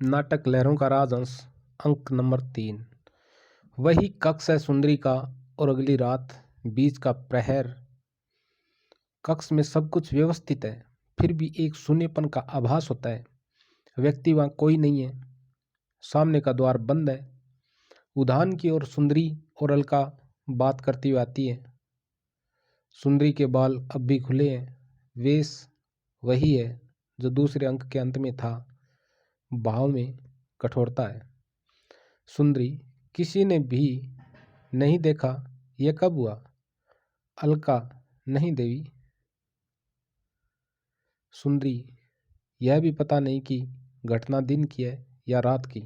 नाटक लहरों का राजहंस अंक नंबर 3। वही कक्ष है सुंदरी का और अगली रात बीच का प्रहर। कक्ष में सब कुछ व्यवस्थित है, फिर भी एक शून्यपन का आभास होता है। व्यक्ति वहां कोई नहीं है। सामने का द्वार बंद है। उद्यान की ओर सुंदरी और अलका बात करती हुई आती है। सुंदरी के बाल अब भी खुले हैं। वेश वही है जो दूसरे अंक के अंत में था। भाव में कठोरता है। सुंदरी, किसी ने भी नहीं देखा। यह कब हुआ? अलका, नहीं देवी। सुंदरी, यह भी पता नहीं कि घटना दिन की है या रात की।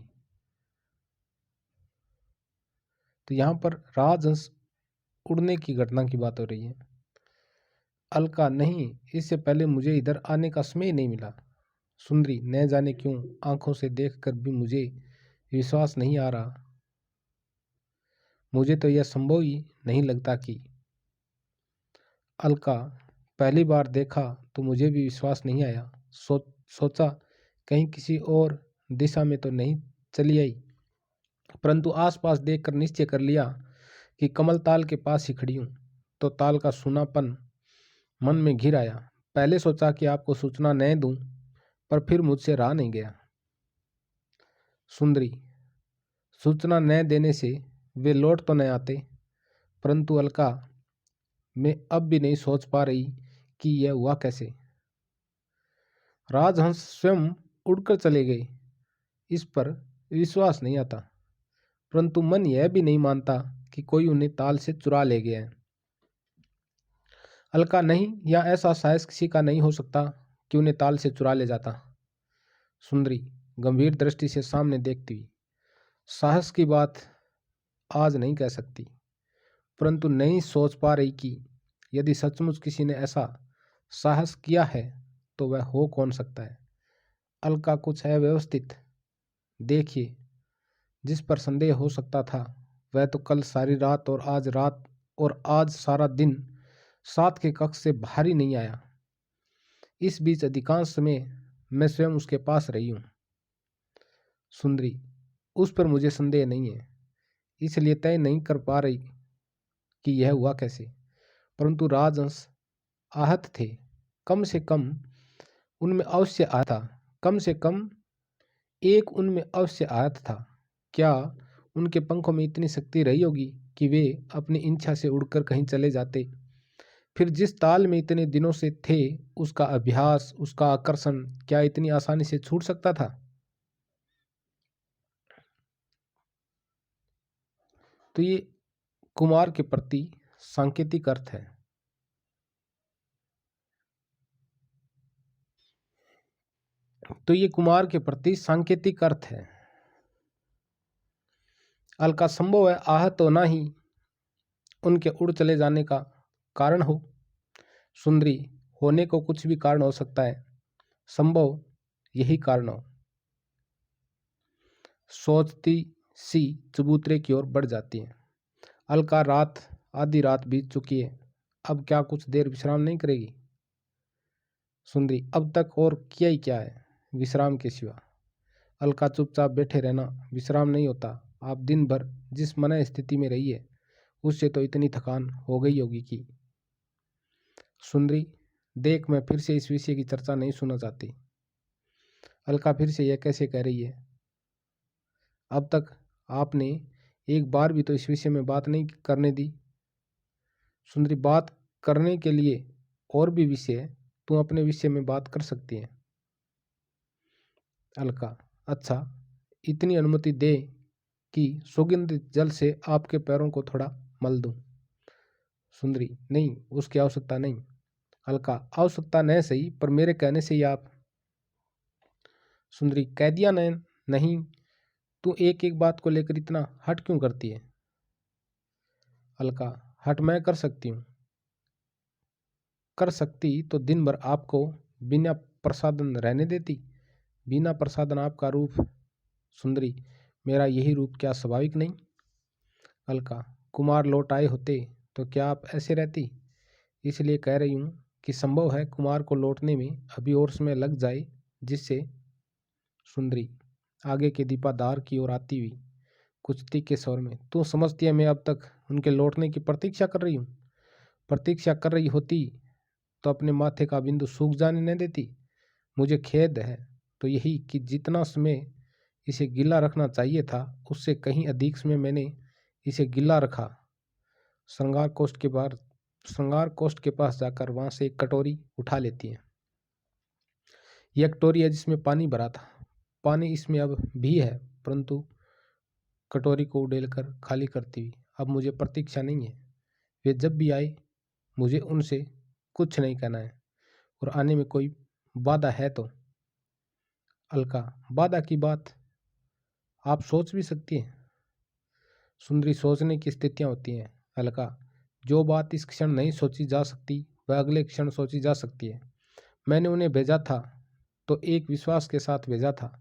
तो यहाँ पर राजहंस उड़ने की घटना की बात हो रही है। अलका, नहीं, इससे पहले मुझे इधर आने का समय नहीं मिला। सुंदरी, न जाने क्यों आंखों से देखकर भी मुझे विश्वास नहीं आ रहा। मुझे तो यह संभव ही नहीं लगता कि। अलका, पहली बार देखा तो मुझे भी विश्वास नहीं आया। सोचा कहीं किसी और दिशा में तो नहीं चली आई, परंतु आसपास देखकर निश्चय कर लिया कि कमल ताल के पास ही खड़ी हूं। तो ताल का सूनापन मन में घिर आया। पहले सोचा कि आपको सूचना न दूं, पर फिर मुझसे रहा नहीं गया। सुंदरी, सूचना न देने से वे लौट तो न आते, परंतु अलका, मैं अब भी नहीं सोच पा रही कि यह हुआ कैसे। राजहंस स्वयं उड़कर चले गए। इस पर विश्वास नहीं आता, परंतु मन यह भी नहीं मानता कि कोई उन्हें ताल से चुरा ले गया है। अलका, नहीं, या ऐसा साहस किसी का नहीं हो सकता कि उन्हें ताल से चुरा ले जाता। सुंदरी गंभीर दृष्टि से सामने देखती हुई, साहस की बात आज नहीं कह सकती, परंतु नहीं सोच पा रही कि यदि सचमुच किसी ने ऐसा साहस किया है तो वह हो कौन सकता है। अलका, कुछ अव्यवस्थित देखिए। जिस पर संदेह हो सकता था वह तो कल सारी रात और आज सारा दिन साथ के कक्ष से बाहर ही नहीं आया। इस बीच अधिकांश समय मैं स्वयं उसके पास रही हूं। सुंदरी, उस पर मुझे संदेह नहीं है, इसलिए तय नहीं कर पा रही कि यह हुआ कैसे, परंतु राजहंस आहत थे। कम से कम उनमें अवश्य आया था। कम से कम एक उनमें अवश्य आहत था। क्या उनके पंखों में इतनी शक्ति रही होगी कि वे अपनी इच्छा से उड़कर कहीं चले जाते? फिर जिस ताल में इतने दिनों से थे, उसका अभ्यास, उसका आकर्षण क्या इतनी आसानी से छूट सकता था? तो ये कुमार के प्रति सांकेतिक अर्थ है। अलका, संभव है आहत होना ही उनके उड़ चले जाने का कारण हो। सुंदरी, होने को कुछ भी कारण हो सकता है, संभव यही कारण हो। सोचती सी चबूतरे की ओर बढ़ जाती है। अलका, आधी रात बीत चुकी है, अब क्या कुछ देर विश्राम नहीं करेगी? सुंदरी, अब तक और किया ही क्या है विश्राम के सिवा? अलका, चुपचाप बैठे रहना विश्राम नहीं होता। आप दिन भर जिस मन स्थिति में रही है उससे तो इतनी थकान हो गई होगी कि। सुंदरी, देख, मैं फिर से इस विषय की चर्चा नहीं सुनना चाहती। अलका, फिर से यह कैसे कह रही है? अब तक आपने एक बार भी तो इस विषय में बात नहीं करने दी। सुंदरी, बात करने के लिए और भी विषय है, तुम अपने विषय में बात कर सकती है। अलका, अच्छा, इतनी अनुमति दे कि सुगंधित जल से आपके पैरों को थोड़ा मल दूं। सुंदरी, नहीं, उसकी आवश्यकता नहीं। अलका, आवश्यकता न सही, पर मेरे कहने से ही आप। सुंदरी, कह दिया न नहीं। तू एक एक बात को लेकर इतना हट क्यों करती है? अलका, हट मैं कर सकती हूँ। कर सकती तो दिन भर आपको बिना प्रसादन रहने देती। बिना प्रसादन आपका रूप। सुंदरी, मेरा यही रूप क्या स्वाभाविक नहीं? अलका, कुमार लौट आए होते तो क्या आप ऐसे रहती? इसलिए कह रही हूँ कि संभव है कुमार को लौटने में अभी और समय लग जाए, जिससे। सुंदरी, आगे के दीपाधार की ओर आती हुई कुछ तीखे स्वर में, तू समझती है मैं अब तक उनके लौटने की प्रतीक्षा कर रही हूँ? प्रतीक्षा कर रही होती तो अपने माथे का बिंदु सूख जाने न देती। मुझे खेद है तो यही कि जितना समय इसे गिला रखना चाहिए था उससे कहीं अधिक समय मैंने इसे गिला रखा। श्रृंगार कोष्ठ के पास जाकर वहां से एक कटोरी उठा लेती है। यह कटोरी है जिसमें पानी भरा था। पानी इसमें अब भी है, परंतु कटोरी को उड़ेलकर खाली करती हुई, अब मुझे प्रतीक्षा नहीं है। वे जब भी आए मुझे उनसे कुछ नहीं कहना है, और आने में कोई बाधा है तो। अलका, बाधा की बात आप सोच भी सकती हैं। सुंदरी, सोचने की स्थितियां होती हैं। अलका, जो बात इस क्षण नहीं सोची जा सकती वह अगले क्षण सोची जा सकती है। मैंने उन्हें भेजा था तो एक विश्वास के साथ भेजा था।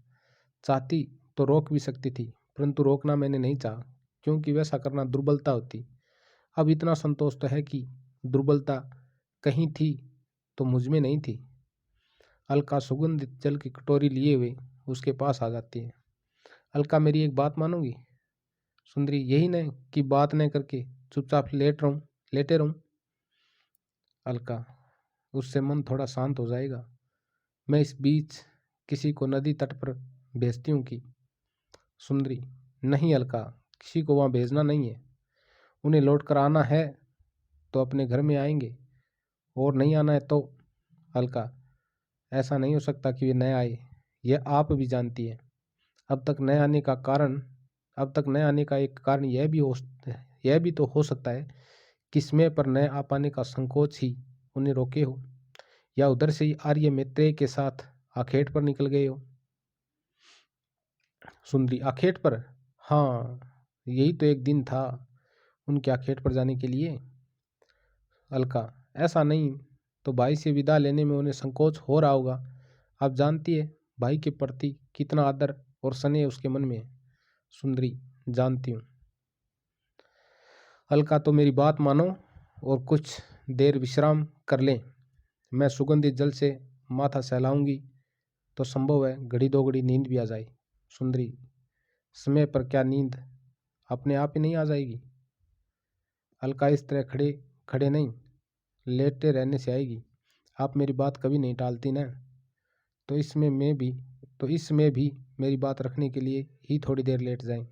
चाहती तो रोक भी सकती थी, परंतु रोकना मैंने नहीं चाहा, क्योंकि वैसा करना दुर्बलता होती। अब इतना संतोष तो है कि दुर्बलता कहीं थी तो मुझमें नहीं थी। अलका सुगंधित जल की कटोरी लिए हुए उसके पास आ जाती है। अलका, मेरी एक बात मानोगी? सुंदरी, यही न कि बात न करके चुपचाप लेटे रहूं। अलका, उससे मन थोड़ा शांत हो जाएगा। मैं इस बीच किसी को नदी तट पर भेजती हूँ कि? सुंदरी, नहीं अलका, किसी को वहां भेजना नहीं है। उन्हें लौट कर आना है तो अपने घर में आएंगे, और नहीं आना है तो। अलका, ऐसा नहीं हो सकता कि वे न आए, यह आप भी जानती है। अब तक न आने का एक कारण यह भी तो हो सकता है कि समय पर न आ पाने का संकोच ही उन्हें रोके हो, या उधर से ही आर्य मैत्रेय के साथ आखेट पर निकल गए हो। सुंदरी, आखेट पर? हाँ, यही तो एक दिन था उनके आखेट पर जाने के लिए। अलका, ऐसा नहीं तो भाई से विदा लेने में उन्हें संकोच हो रहा होगा। आप जानती है भाई के प्रति कितना आदर और स्नेह उसके मन में है। सुंदरी, जानती हूँ। अलका, तो मेरी बात मानो और कुछ देर विश्राम कर लें। मैं सुगंधित जल से माथा सहलाऊंगी तो संभव है घड़ी दो घड़ी नींद भी आ जाए। सुंदरी, समय पर क्या नींद अपने आप ही नहीं आ जाएगी? अलका, इस तरह खड़े खड़े नहीं, लेटे रहने से आएगी। आप मेरी बात कभी नहीं टालती ना, तो इसमें भी मेरी बात रखने के लिए ही थोड़ी देर लेट जाएं।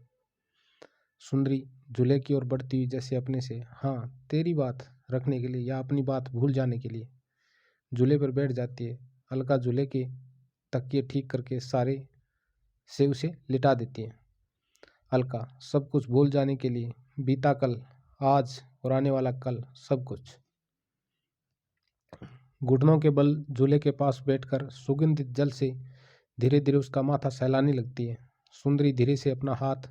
सुंदरी, झूले की ओर बढ़ती हुई जैसे अपने से, हाँ, तेरी बात रखने के लिए या अपनी बात भूल जाने के लिए झूले पर बैठ जाती है। अलका झूले के तकिए ठीक करके सारे से उसे लिटा देती है। अलका, सब कुछ भूल जाने के लिए, बीता कल, आज और आने वाला कल, सब कुछ। घुटनों के बल झूले के पास बैठकर सुगंधित जल से धीरे धीरे उसका माथा सहलाने लगती है। सुंदरी धीरे से अपना हाथ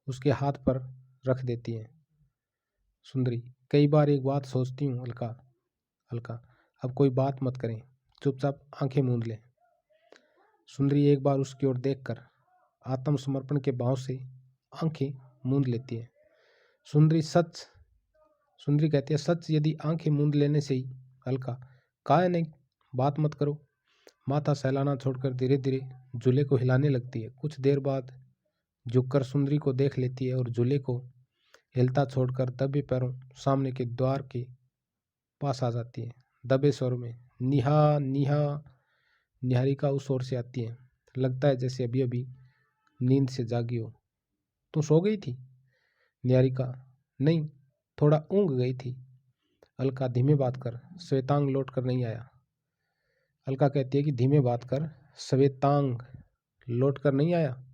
उसके हाथ पर रख देती है। सुंदरी, कई बार एक बात सोचती हूँ अलका। अलका, अब कोई बात मत करें, चुपचाप आंखें मूंद लें। सुंदरी एक बार उसकी ओर देखकर आत्मसमर्पण के भाव से आंखें मूंद लेती है। सुंदरी कहती है, सच यदि आंखें मूंद लेने से ही। अलका, काहे नहीं, बात मत करो। माथा सहलाना छोड़कर धीरे धीरे झूले को हिलाने लगती है। कुछ देर बाद झुककर सुंदरी को देख लेती है और झूले को हिलता छोड़कर दबे पैरों सामने के द्वार के पास आ जाती है। दबे स्वर में, निहा निहा। निहारिका उस ओर से आती है। लगता है जैसे अभी अभी नींद से जागी हो। तू सो गई थी? निहारिका, नहीं, थोड़ा ऊँग गई थी। अलका, धीमे बात कर, श्वेतांग लौट कर नहीं आया। अलका कहती है कि धीमे बात कर, श्वेतांग लौट कर नहीं आया।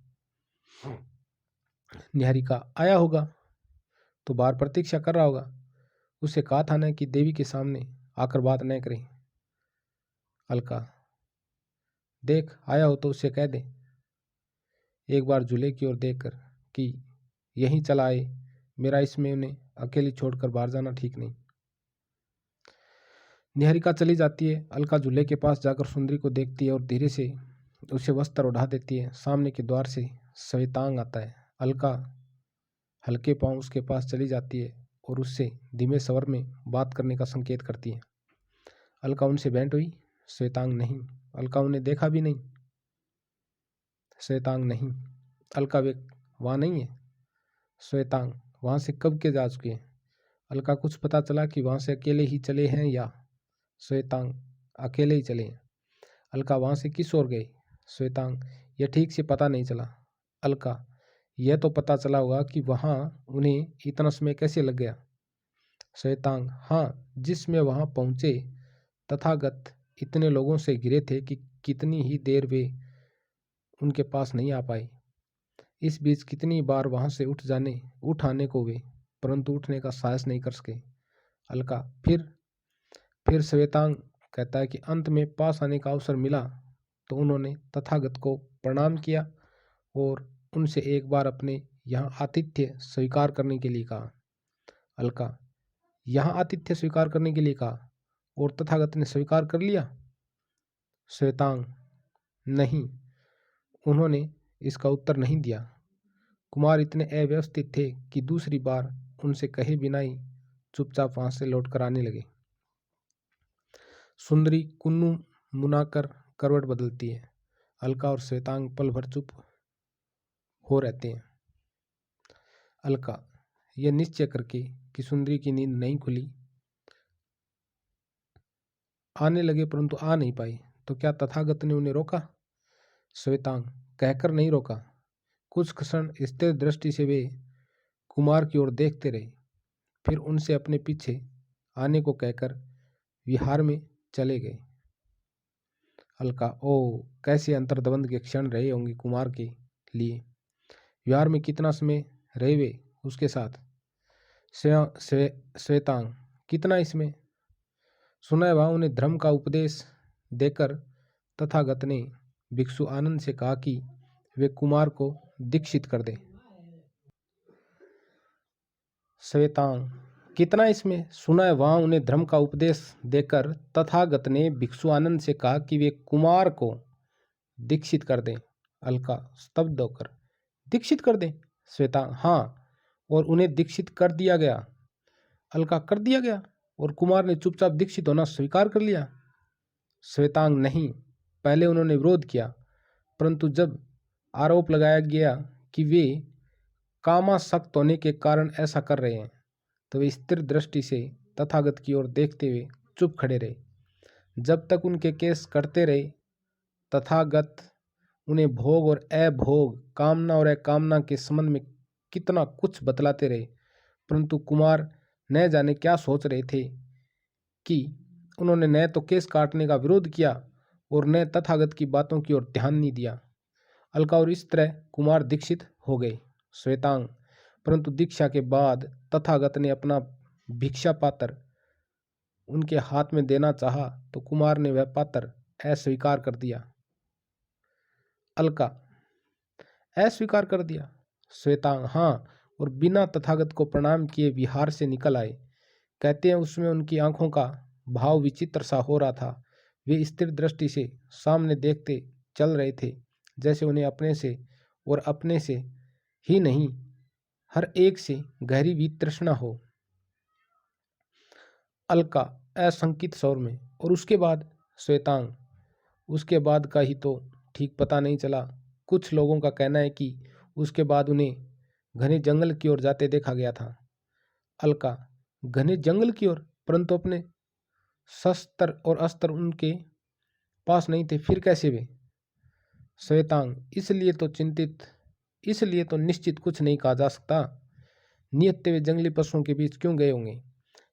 निहारिका, आया होगा तो बाहर प्रतीक्षा कर रहा होगा। उसे कहा था ना कि देवी के सामने आकर बात न करें। अलका, देख, आया हो तो उसे कह दे एक बार झूले की ओर देखकर कि यहीं चला आए। मेरा इसमें उन्हें अकेली छोड़कर बाहर जाना ठीक नहीं। निहारिका चली जाती है। अलका झूले के पास जाकर सुंदरी को देखती है और धीरे से उसे वस्त्र उठा देती है। सामने के द्वार से श्वेतांग आता है। अलका हल्के पांव उसके पास चली जाती है और उससे धीमे स्वर में बात करने का संकेत करती है। अलका, उनसे भेंट हुई? श्वेतांग, नहीं। अलका, उन्हें देखा भी नहीं? श्वेतांग, नहीं। अलका, वे वहाँ नहीं है। श्वेतांग, वहाँ से कब के जा चुके हैं? अलका, कुछ पता चला कि वहाँ से अकेले ही चले हैं या? श्वेतांग, अकेले ही चले हैं। अलका, वहाँ से किस ओर गए? श्वेतांग, यह ठीक से पता नहीं चला। अलका, यह तो पता चला होगा कि वहाँ उन्हें इतना समय कैसे लग गया। श्वेतांग, हाँ, जिसमें वहाँ पहुँचे तथागत इतने लोगों से घिरे थे कि कितनी ही देर वे उनके पास नहीं आ पाए। इस बीच कितनी बार वहाँ से उठ आने को वे, परंतु उठने का साहस नहीं कर सके। अलका, फिर श्वेतांग कहता है कि अंत में पास आने का अवसर मिला तो उन्होंने तथागत को प्रणाम किया और उनसे एक बार अपने यहाँ आतिथ्य स्वीकार करने के लिए कहा। अलका, यहाँ आतिथ्य स्वीकार करने के लिए कहा और तथागत ने स्वीकार कर लिया? श्वेतांग, नहीं, उन्होंने इसका उत्तर नहीं दिया। कुमार इतने अव्यवस्थित थे कि दूसरी बार उनसे कहे बिना ही चुपचाप वहां से लौट कर आने लगे। सुंदरी कुन्नू मुनाकर करवट बदलती है। अलका और श्वेतांग पल भर चुप हो रहते हैं। अलका, यह निश्चय करके कि सुंदरी की नींद नहीं खुली, आने लगे परंतु आ नहीं पाए, तो क्या तथागत ने उन्हें रोका? श्वेतांग, कहकर नहीं रोका। कुछ क्षण स्थिर दृष्टि से वे कुमार की ओर देखते रहे, फिर उनसे अपने पीछे आने को कहकर विहार में चले गए। अलका, ओ, कैसे अंतर्द्वंद के क्षण रहे होंगे कुमार के लिए। विहार में कितना समय रहे वे उसके साथ? श्वेतांग, कितना इसमें? सुना है वहाँ उन्हें धर्म का उपदेश देकर तथागत ने भिक्षु आनंद से कहा कि वे कुमार को दीक्षित कर दे। श्वेतांग, कितना इसमें? सुना है वहाँ उन्हें धर्म का उपदेश देकर तथागत ने भिक्षु आनंद से कहा कि वे कुमार को दीक्षित कर दें। अलका, स्तब्ध होकर, दीक्षित कर दें? श्वेतांग, हाँ, और उन्हें दीक्षित कर दिया गया। अलका, कर दिया गया और कुमार ने चुपचाप दीक्षित होना स्वीकार कर लिया? श्वेतांग, नहीं, पहले उन्होंने विरोध किया, परंतु जब आरोप लगाया गया कि वे कामासक्त होने के कारण ऐसा कर रहे हैं तो वे स्थिर दृष्टि से तथागत की ओर देखते हुए चुप खड़े रहे। जब तक उनके केस कटते रहे तथागत उन्हें भोग और अभोग, कामना और अकामना के संबंध में कितना कुछ बतलाते रहे, परंतु कुमार न जाने क्या सोच रहे थे कि उन्होंने न तो केस काटने का विरोध किया और न तथागत की बातों की ओर ध्यान नहीं दिया। अलका, और इस तरह कुमार दीक्षित हो गए। श्वेतांग, परंतु दीक्षा के बाद तथागत ने अपना भिक्षा पात्र उनके हाथ में देना चाहा तो कुमार ने वह पात्र अस्वीकार कर दिया। अलका, अस्वीकार कर दिया? श्वेतांग, हाँ, और बिना तथागत को प्रणाम किए विहार से निकल आए। कहते हैं उसमें उनकी आंखों का भाव विचित्र सा हो रहा था। वे स्थिर दृष्टि से सामने देखते चल रहे थे, जैसे उन्हें अपने से ही नहीं, हर एक से गहरी वितृष्णा हो। अलका असंकित स्वर में, और उसके बाद? श्वेतांग, उसके बाद का ही तो ठीक पता नहीं चला। कुछ लोगों का कहना है कि उसके बाद उन्हें घने जंगल की ओर जाते देखा गया था। अलका, घने जंगल की ओर, परंतु अपने शस्त्र और अस्त्र उनके पास नहीं थे, फिर कैसे वे? श्वेतांग, इसलिए तो निश्चित कुछ नहीं कहा जा सकता। नियत वे जंगली पशुओं के बीच क्यों गए होंगे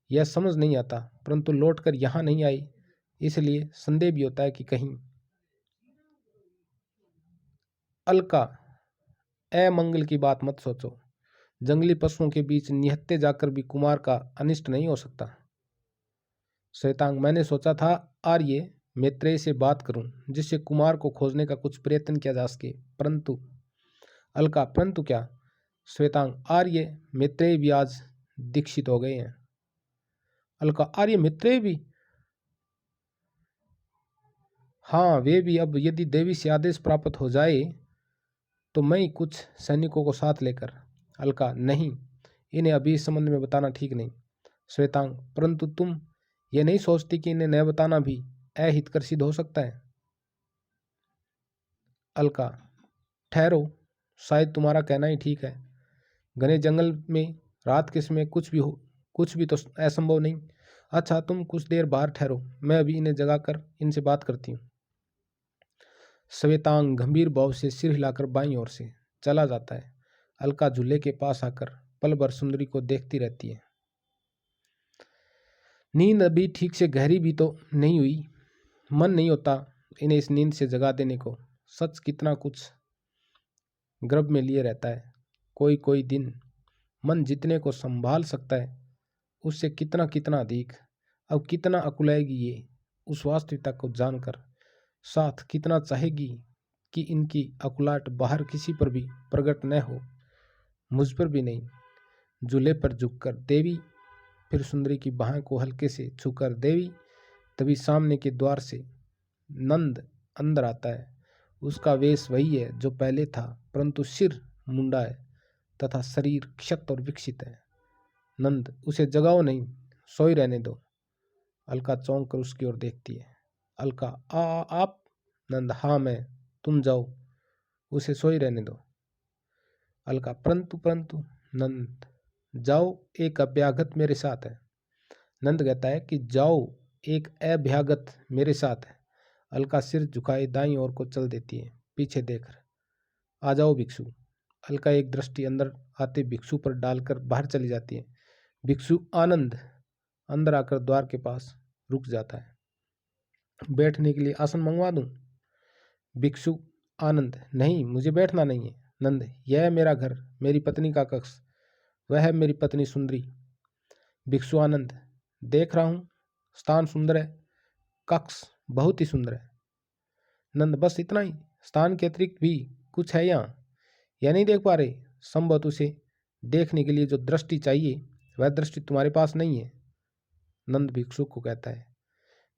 यह समझ नहीं आता, परंतु लौटकर यहाँ नहीं आई, इसलिए संदेह भी होता है कि कहीं। अलका, अमंगल की बात मत सोचो। जंगली पशुओं के बीच निहत्ते जाकर भी कुमार का अनिष्ट नहीं हो सकता। श्वेतांग, मैंने सोचा था आर्य मैत्रेय से बात करूं जिससे कुमार को खोजने का कुछ प्रयत्न किया जा सके, परंतु। अलका, परंतु क्या? श्वेतांग, आर्य मैत्रेय भी आज दीक्षित हो गए हैं। अलका, आर्य मैत्रेय भी? हाँ, वे भी। अब यदि देवी से आदेश प्राप्त हो जाए तो मैं कुछ सैनिकों को साथ लेकर। अलका, नहीं, इन्हें अभी इस संबंध में बताना ठीक नहीं। श्वेतांग, परंतु तुम ये नहीं सोचती कि इन्हें न बताना भी अहितकर सिद्ध हो सकता है? अलका, ठहरो, शायद तुम्हारा कहना ही ठीक है। घने जंगल में रात के समय कुछ भी तो असंभव नहीं। अच्छा, तुम कुछ देर बाहर ठहरो, मैं अभी इन्हें जगाकर इनसे बात करती हूँ। श्वेतांग गंभीर भाव से सिर हिलाकर बाईं ओर से चला जाता है। अलका झूले के पास आकर पल भर सुंदरी को देखती रहती है। नींद अभी ठीक से गहरी भी तो नहीं हुई, मन नहीं होता इन्हें इस नींद से जगा देने को। सच कितना कुछ गर्भ में लिए रहता है। कोई कोई दिन मन जितने को संभाल सकता है उससे कितना कितना अधिक अब कितना अकुलाएगी ये उस वास्तविकता को जानकर। साथ कितना चाहेगी कि इनकी अकुलाहट बाहर किसी पर भी प्रकट न हो, मुझ पर भी नहीं। झूले पर झुककर देवी, फिर सुंदरी की बाहों को हल्के से छूकर देवी। तभी सामने के द्वार से नंद अंदर आता है। उसका वेश वही है जो पहले था, परंतु सिर मुंडा है तथा शरीर क्षत और विकसित है। नंद, उसे जगाओ नहीं, सोई रहने दो। अलका चौंक कर उसकी ओर देखती है। अलका, आप? नंद, हाँ मैं। तुम जाओ, उसे सोई रहने दो। अलका, परंतु परंतु। नंद, जाओ, एक अभ्यागत मेरे साथ है। नंद कहता है कि जाओ, एक अभ्यागत मेरे साथ है। अलका सिर झुकाए दाईं ओर को चल देती है, पीछे देखकर। आ जाओ भिक्षु। अलका एक दृष्टि अंदर आते भिक्षु पर डालकर बाहर चली जाती है। भिक्षु आनंद अंदर आकर द्वार के पास रुक जाता है। बैठने के लिए आसन मंगवा दूं? भिक्षु आनंद, नहीं, मुझे बैठना नहीं है। नंद, यह है मेरा घर, मेरी पत्नी का कक्ष, वह है मेरी पत्नी सुंदरी। भिक्षु आनंद, देख रहा हूं, स्थान सुंदर है, कक्ष बहुत ही सुंदर है। नंद, बस इतना ही? स्थान के अतिरिक्त भी कुछ है यहाँ? यह नहीं देख पा रहे? संभवत उसे देखने के लिए जो दृष्टि चाहिए वह दृष्टि तुम्हारे पास नहीं है। नंद भिक्षु को कहता है।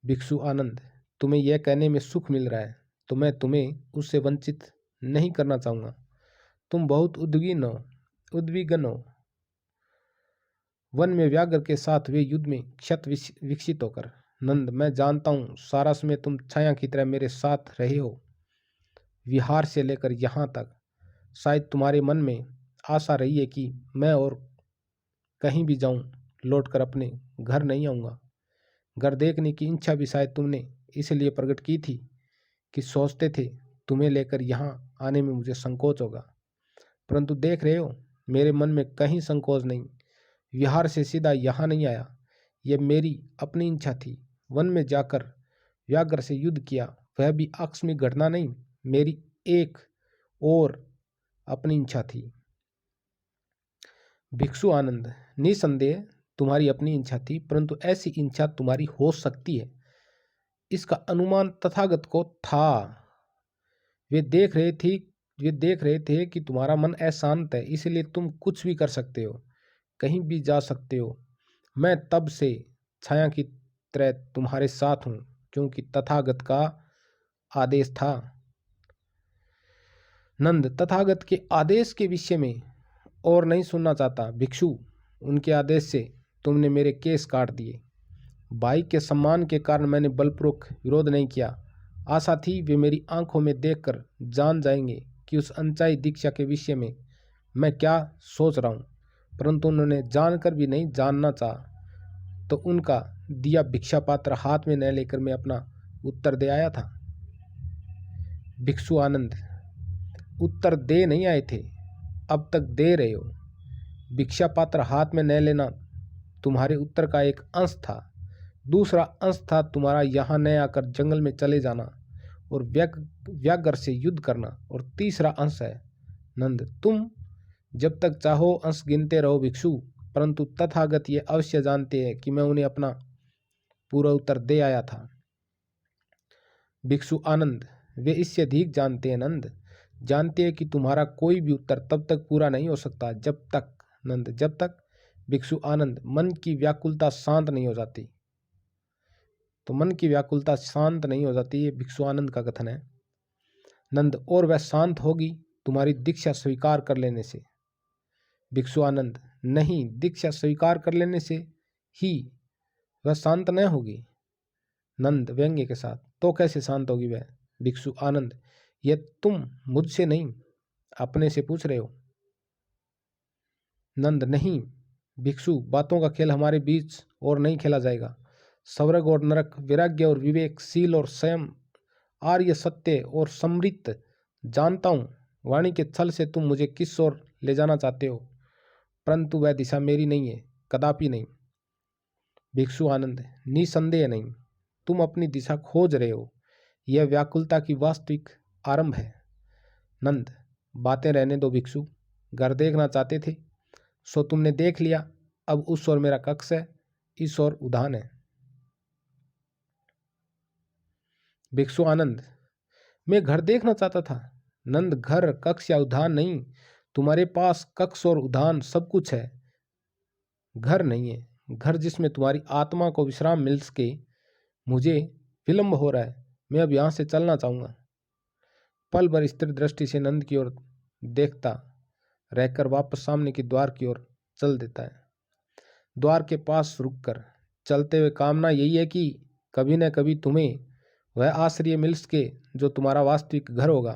भिक्षु आनंद, तुम्हें यह कहने में सुख मिल रहा है तो मैं तुम्हें उससे वंचित नहीं करना चाहूंगा। तुम बहुत उद्विग्न हो। वन में व्याघ्र के साथ हुए युद्ध में क्षत विकसित होकर। नंद, मैं जानता हूं, सारा समय तुम छाया की तरह मेरे साथ रहे हो, विहार से लेकर यहाँ तक। शायद तुम्हारे मन में आशा रही है कि मैं और कहीं भी जाऊं, लौटकर अपने घर नहीं आऊँगा। घर देखने की इच्छा भी शायद तुमने इसलिए प्रकट की थी कि सोचते थे तुम्हें लेकर यहाँ आने में मुझे संकोच होगा, परंतु देख रहे हो, मेरे मन में कहीं संकोच नहीं। विहार से सीधा यहाँ नहीं आया, यह मेरी अपनी इच्छा थी। वन में जाकर व्याघ्र से युद्ध किया, वह भी आकस्मिक घटना नहीं, मेरी एक और अपनी इच्छा थी। भिक्षु आनंद, निसंदेह तुम्हारी अपनी इच्छा थी, परंतु ऐसी इच्छा तुम्हारी हो सकती है, इसका अनुमान तथागत को था। वे देख रहे थे कि तुम्हारा मन अशांत है, इसलिए तुम कुछ भी कर सकते हो, कहीं भी जा सकते हो। मैं तब से छाया की तरह तुम्हारे साथ हूं, क्योंकि तथागत का आदेश था। नंद, तथागत के आदेश के विषय में और नहीं सुनना चाहता। भिक्षु, उनके आदेश से तुमने मेरे केस काट दिए। भाई के सम्मान के कारण मैंने बलपूर्वक विरोध नहीं किया। आशा थी वे मेरी आंखों में देखकर जान जाएंगे कि उस अनचाही दीक्षा के विषय में मैं क्या सोच रहा हूँ, परंतु उन्होंने जानकर भी नहीं जानना चाहा तो उनका दिया भिक्षा पात्र हाथ में न लेकर मैं अपना उत्तर दे आया था। भिक्षु आनंद, उत्तर दे नहीं आए थे, अब तक दे रहे हो। भिक्षा पात्र हाथ में न लेना तुम्हारे उत्तर का एक अंश था। दूसरा अंश था तुम्हारा यहाँ न आकर जंगल में चले जाना और व्याघ्र से युद्ध करना। और तीसरा अंश है नंद, तुम जब तक चाहो अंश गिनते रहो भिक्षु, परंतु तथागत ये अवश्य जानते हैं कि मैं उन्हें अपना पूरा उत्तर दे आया था। भिक्षु आनंद, वे इससे अधिक जानते हैं नंद, जानते हैं कि तुम्हारा कोई भी उत्तर तब तक पूरा नहीं हो सकता जब तक। नंद, जब तक? भिक्षु आनंद, मन की व्याकुलता शांत नहीं हो जाती। तो मन की व्याकुलता शांत नहीं हो जाती, ये भिक्षु आनंद का कथन है। नंद, और वह शांत होगी तुम्हारी दीक्षा स्वीकार कर लेने से। भिक्षु आनंद, नहीं, दीक्षा स्वीकार कर लेने से ही वह शांत न होगी। नंद व्यंग्य के साथ, तो कैसे शांत होगी वह? भिक्षु आनंद, यह तुम मुझसे नहीं अपने से पूछ रहे हो? नंद, नहीं भिक्षु, बातों का खेल हमारे बीच और नहीं खेला जाएगा। स्वर्ग और नरक, वैराग्य और विवेक, शील और संयम, आर्य सत्य और समृत, जानता हूं वाणी के छल से तुम मुझे किस ओर ले जाना चाहते हो, परंतु वह दिशा मेरी नहीं है, कदापि नहीं। भिक्षु आनंद, निसंदेह नहीं। तुम अपनी दिशा खोज रहे हो, यह व्याकुलता की वास्तविक आरंभ है। नंद, बातें रहने दो भिक्षु, घर देखना चाहते थे सो तुमने देख लिया, अब उस ओर मेरा कक्ष है, इस ओर उद्यान है। भिक्षु आनंद, मैं घर देखना चाहता था। नंद, घर, कक्ष या उद्यान नहीं, तुम्हारे पास कक्ष और उद्यान सब कुछ है, घर नहीं है। घर जिसमें तुम्हारी आत्मा को विश्राम मिल सके। मुझे विलंब हो रहा है, मैं अब यहां से चलना चाहूंगा। पल भर स्थिर दृष्टि से नंद की ओर देखता रहकर वापस सामने के द्वार की ओर चल देता है। द्वार के पास रुककर चलते हुए कामना यही है कि कभी न कभी तुम्हें वह आश्रय मिल सके जो तुम्हारा वास्तविक घर होगा।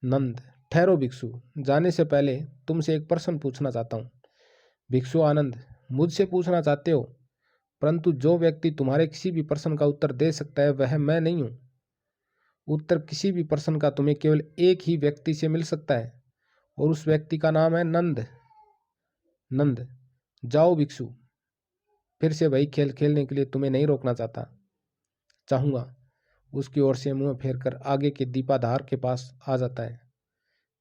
नंद, ठहरो भिक्षु, जाने से पहले तुमसे एक प्रश्न पूछना चाहता हूँ। भिक्षु आनंद, मुझसे पूछना चाहते हो, परंतु जो व्यक्ति तुम्हारे किसी भी प्रश्न का उत्तर दे सकता है वह मैं नहीं हूं। उत्तर किसी भी प्रश्न का तुम्हें केवल एक ही व्यक्ति से मिल सकता है और उस व्यक्ति का नाम है नंद। नंद, जाओ भिक्षु, फिर से वही खेल खेलने के लिए तुम्हें नहीं रोकना चाहूंगा। उसकी ओर से मुंह फेर कर आगे के दीपाधार के पास आ जाता है।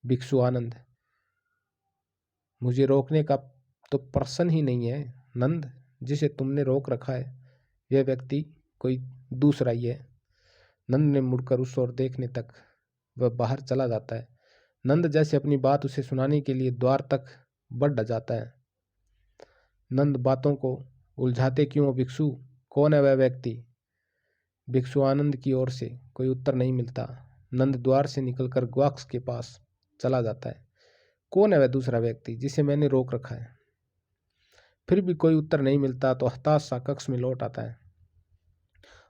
भिक्षु आनंद, मुझे रोकने का तो प्रश्न ही नहीं है नंद, जिसे तुमने रोक रखा है यह व्यक्ति कोई दूसरा ही है। नंद ने मुड़कर उस ओर देखने तक वह बाहर चला जाता है। नंद जैसे अपनी बात उसे सुनाने के लिए द्वार तक बढ़ जाता है। नंद, बातों को उलझाते क्यों हो भिक्षु, कौन है वह व्यक्ति? भिक्षु आनंद की ओर से कोई उत्तर नहीं मिलता। नंद द्वार से निकलकर ग्वाक्स के पास चला जाता है। कौन है वह दूसरा व्यक्ति जिसे मैंने रोक रखा है? फिर भी कोई उत्तर नहीं मिलता तो हताश सा कक्ष में लौट आता है।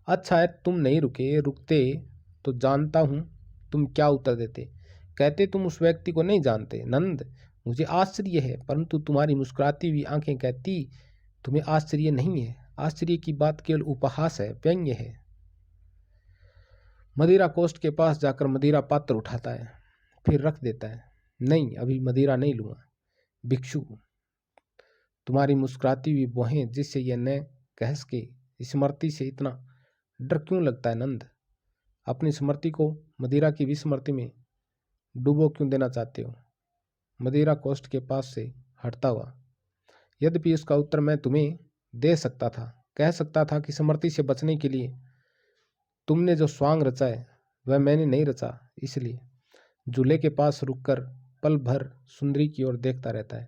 अच्छा है तुम नहीं रुकते तो जानता हूं तुम क्या उत्तर देते। कहते तुम उस व्यक्ति को नहीं जानते। नंद, मुझे आश्चर्य है, परंतु तुम्हारी मुस्कुराती हुई आंखें कहती तुम्हें आश्चर्य नहीं है। आश्चर्य की बात केवल उपहास है, व्यंग्य है। मदिरा कोष्ठ के पास जाकर मदिरा पात्र उठाता है, फिर रख देता है। नहीं, अभी मदिरा नहीं लूंगा। भिक्षु, तुम्हारी मुस्कुराती हुई भौहें जिससे यह न कह सके स्मृति से इतना डर क्यों लगता है नंद? अपनी स्मृति को मदिरा की विस्मृति में डुबो क्यों देना चाहते हो? मदिरा कोष्ठ के पास से हटता हुआ, यद्यपि उसका उत्तर मैं तुम्हें दे सकता था, कह सकता था कि स्मृति से बचने के लिए तुमने जो स्वांग रचा है वह मैंने नहीं रचा। इसलिए झूले के पास रुककर पल भर सुंदरी की ओर देखता रहता है।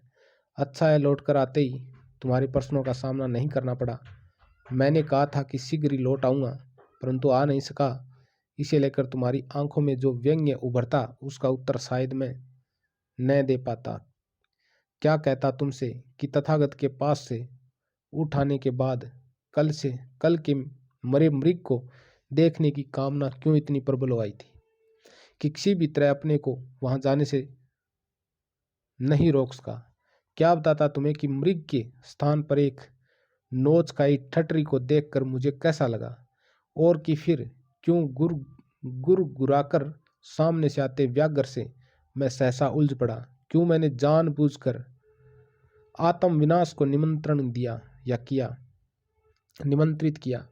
अच्छा है लौटकर आते ही तुम्हारे प्रश्नों का सामना नहीं करना पड़ा। मैंने कहा था कि शीघ्र ही लौट आऊंगा, परंतु आ नहीं सका। इसे लेकर तुम्हारी आंखों में जो व्यंग्य उभरता उसका उत्तर शायद मैं न दे पाता। क्या कहता तुमसे कि तथागत के पास से उठाने के बाद कल के मरे मृग को देखने की कामना क्यों इतनी प्रबल हो आई थी कि किसी भी तरह अपने को वहां जाने से नहीं रोक सका। क्या बताता तुम्हें कि मृग के स्थान पर एक नोच खाई ठटरी को देखकर मुझे कैसा लगा, और कि फिर क्यों गुराकर सामने से आते व्याघ्र से मैं सहसा उलझ पड़ा। क्यों मैंने जानबूझकर आत्म विनाश को निमंत्रित किया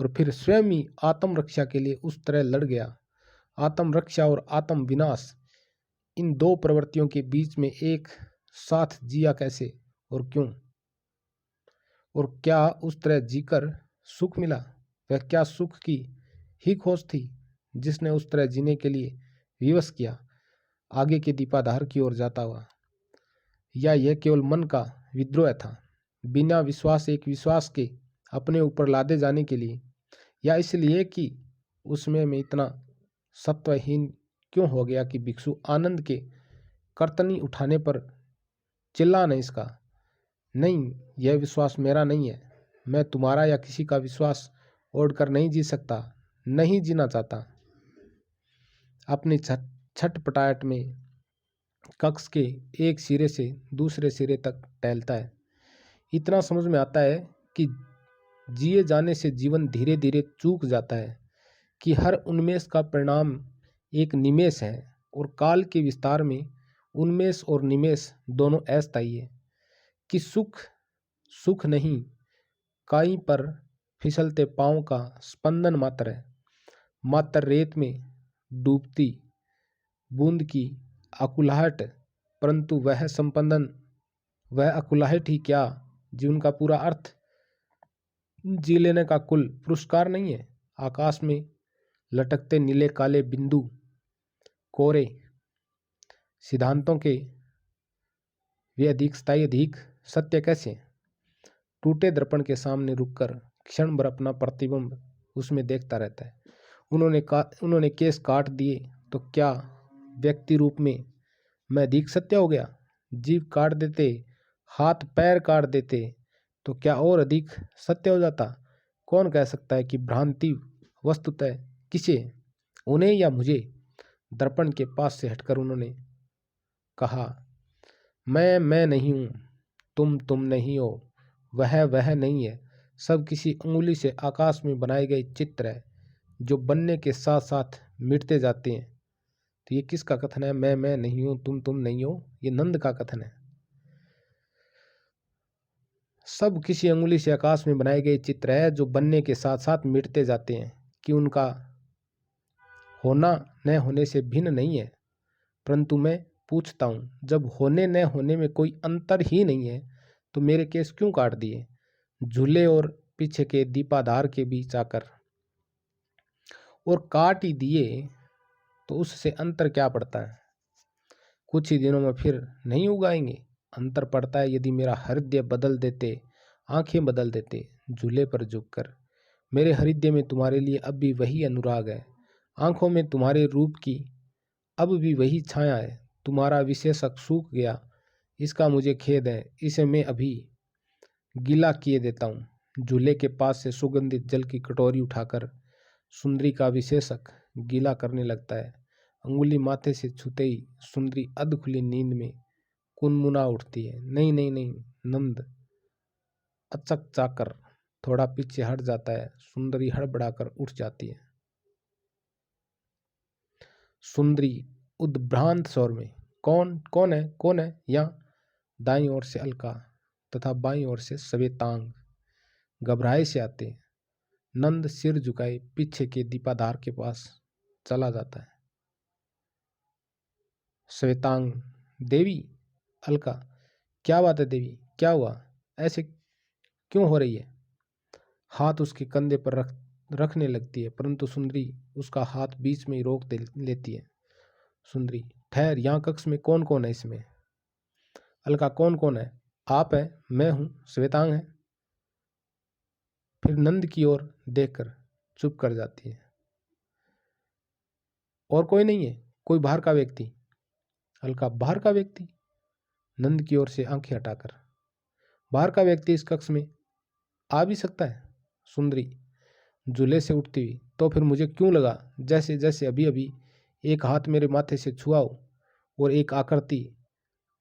और फिर स्वयं ही आत्म रक्षा के लिए उस तरह लड़ गया। आत्म रक्षा और आत्म विनाश, इन दो प्रवृत्तियों के बीच में एक साथ जिया कैसे और क्यों? और क्या उस तरह जीकर सुख मिला? वह क्या सुख की ही खोज थी जिसने उस तरह जीने के लिए विवश किया? आगे के दीपाधार की ओर जाता हुआ, या यह केवल मन का विद्रोह था, बिना विश्वास एक विश्वास के अपने ऊपर लादे जाने के लिए, या इसलिए कि उसमें मैं इतना सत्वहीन क्यों हो गया कि भिक्षु आनंद के कर्तनी उठाने पर चिल्ला नहीं सका? नहीं, यह विश्वास मेरा नहीं है। मैं तुम्हारा या किसी का विश्वास ओढ़कर नहीं जी सकता, नहीं जीना चाहता। अपनी छटपटाहट में कक्ष के एक सिरे से दूसरे सिरे तक टहलता है। इतना समझ में आता है कि जिए जाने से जीवन धीरे धीरे चूक जाता है, कि हर उन्मेष का परिणाम एक निमेष है और काल के विस्तार में उन्मेष और निमेष दोनों अस्थायी है, कि सुख सुख नहीं, काई पर फिसलते पांव का स्पंदन मात्र है, मात्र रेत में डूबती बूंद की अकुलाहट, परंतु वह संपंदन, वह अकुलाहट ही क्या जीवन का पूरा अर्थ, जी लेने का कुल पुरस्कार नहीं है। आकाश में लटकते नीले काले बिंदु कोरे सिद्धांतों के वे अधिक स्थायी, अधिक सत्य कैसे? टूटे दर्पण के सामने रुककर क्षण भर अपना प्रतिबिंब उसमें देखता रहता है। उन्होंने केस काट दिए तो क्या व्यक्ति रूप में मैं अधिक सत्य हो गया? जीभ काट देते, हाथ पैर काट देते तो क्या और अधिक सत्य हो जाता? कौन कह सकता है कि भ्रांति वस्तुतः किसे, उन्हें या मुझे? दर्पण के पास से हटकर उन्होंने कहा, मैं नहीं हूं, तुम नहीं हो, वह नहीं है, सब किसी उंगली से आकाश में बनाए गए चित्र है जो बनने के साथ साथ मिटते जाते हैं। तो ये किसका कथन है? मैं नहीं हूं, तुम नहीं हो, ये नंद का कथन है। सब किसी अंगुली से आकाश में बनाए गए चित्र है जो बनने के साथ साथ मिटते जाते हैं, कि उनका होना न होने से भिन्न नहीं है। परंतु मैं पूछता हूं, जब होने न होने में कोई अंतर ही नहीं है तो मेरे केस क्यों काट दिए, झूले और पीछे के दीपाधार के बीच आकर? और काट ही दिए तो उससे अंतर क्या पड़ता है? कुछ ही दिनों में फिर नहीं उगाएंगे। अंतर पड़ता है यदि मेरा हृदय बदल देते, आंखें बदल देते, झूले पर झुककर। मेरे हृदय में तुम्हारे लिए अब भी वही अनुराग है, आंखों में तुम्हारे रूप की अब भी वही छाया है। तुम्हारा विशेषक सूख गया, इसका मुझे खेद है, इसे मैं अभी गीला किए देता हूँ। झूले के पास से सुगंधित जल की कटोरी उठाकर सुंदरी का विशेषक गीला करने लगता है। अंगुली माथे से छूते ही सुंदरी अध खुली नींद में कुनमुना उठती है। नहीं नहीं नहीं, नंद अचक चाकर थोड़ा पीछे हट जाता है। सुंदरी हड़बड़ाकर उठ जाती है। सुंदरी उद्भ्रांत स्वर में, कौन है यहाँ? दाईं ओर से अलका तथा बाईं ओर से श्वेतांग घबराए से आते हैं। नंद सिर झुकाए पीछे के दीपाधार के पास चला जाता है। श्वेतांग, देवी। अलका, क्या बात है देवी, क्या हुआ, ऐसे क्यों हो रही है? हाथ उसके कंधे पर रखने लगती है, परंतु सुंदरी उसका हाथ बीच में ही रोक लेती है। सुंदरी, ठहर, यहाँ कक्ष में कौन कौन है इसमें? अलका, कौन है? आप है, मैं हूं, श्वेतांग है। फिर नंद की ओर देखकर चुप कर जाती है। और कोई नहीं है? कोई बाहर का व्यक्ति? अलका, बाहर का व्यक्ति? नंद की ओर से आंखें हटाकर, बाहर का व्यक्ति इस कक्ष में आ भी सकता है? सुंदरी झूले से उठती हुई, तो फिर मुझे क्यों लगा जैसे जैसे अभी अभी एक हाथ मेरे माथे से छुआ हो और एक आकृति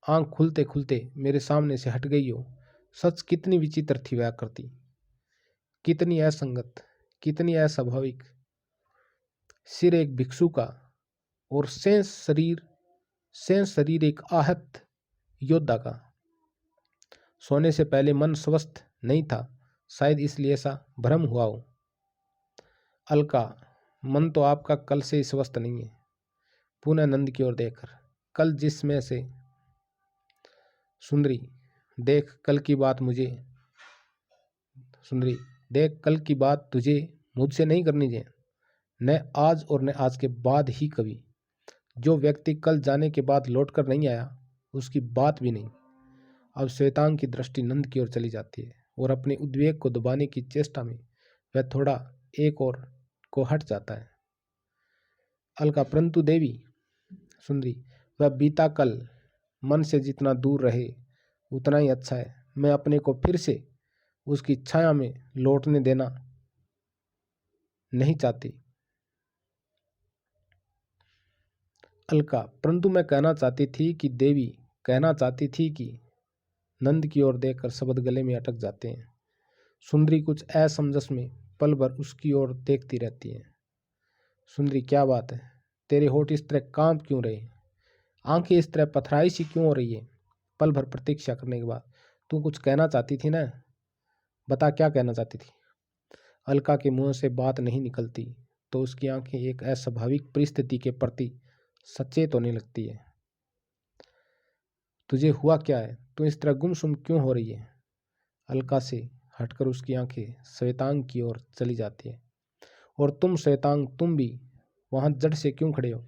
आंख खुलते खुलते मेरे सामने से हट गई हो। सच कितनी विचित्र थी वह आकृति, कितनी असंगत, कितनी अस्वाभाविक। सिर एक भिक्षु का और शेष शरीर एक आहत योद्धा का। सोने से पहले मन स्वस्थ नहीं था, शायद इसलिए ऐसा भ्रम हुआ हो। अलका, मन तो आपका कल से ही स्वस्थ नहीं है। पुनः नंद की ओर देखकर, कल जिसमें से? सुंदरी, देख कल की बात तुझे मुझसे नहीं करनी चाहिए, न आज और न आज के बाद ही कभी। जो व्यक्ति कल जाने के बाद लौटकर नहीं आया, उसकी बात भी नहीं। अब श्वेतांग की दृष्टि नंद की ओर चली जाती है और अपने उद्वेग को दबाने की चेष्टा में वह थोड़ा एक और को हट जाता है। अलका, परंतु देवी। सुंदरी, वह बीता कल मन से जितना दूर रहे उतना ही अच्छा है। मैं अपने को फिर से उसकी छाया में लौटने देना नहीं चाहती। अलका, परंतु मैं कहना चाहती थी कि देवी कहना चाहती थी कि नंद की ओर देखकर शब्द गले में अटक जाते हैं। सुंदरी कुछ असमंजस में पल भर उसकी ओर देखती रहती है। सुंदरी, क्या बात है? तेरे होठ इस तरह कांप क्यों रहे? आंखें इस तरह पथराई सी क्यों हो रही है? पल भर प्रतीक्षा करने के बाद, तू कुछ कहना चाहती थी ना? बता, क्या कहना चाहती थी? अलका के मुंह से बात नहीं निकलती तो उसकी आंखें एक अस्वाभाविक परिस्थिति के प्रति सचेत होने लगती है। तुझे हुआ क्या है? तू इस तरह गुमसुम क्यों हो रही है? अलका से हटकर उसकी आंखें श्वेतांग की ओर चली जाती है। और तुम श्वेतांग, तुम भी वहां जड़ से क्यों खड़े हो?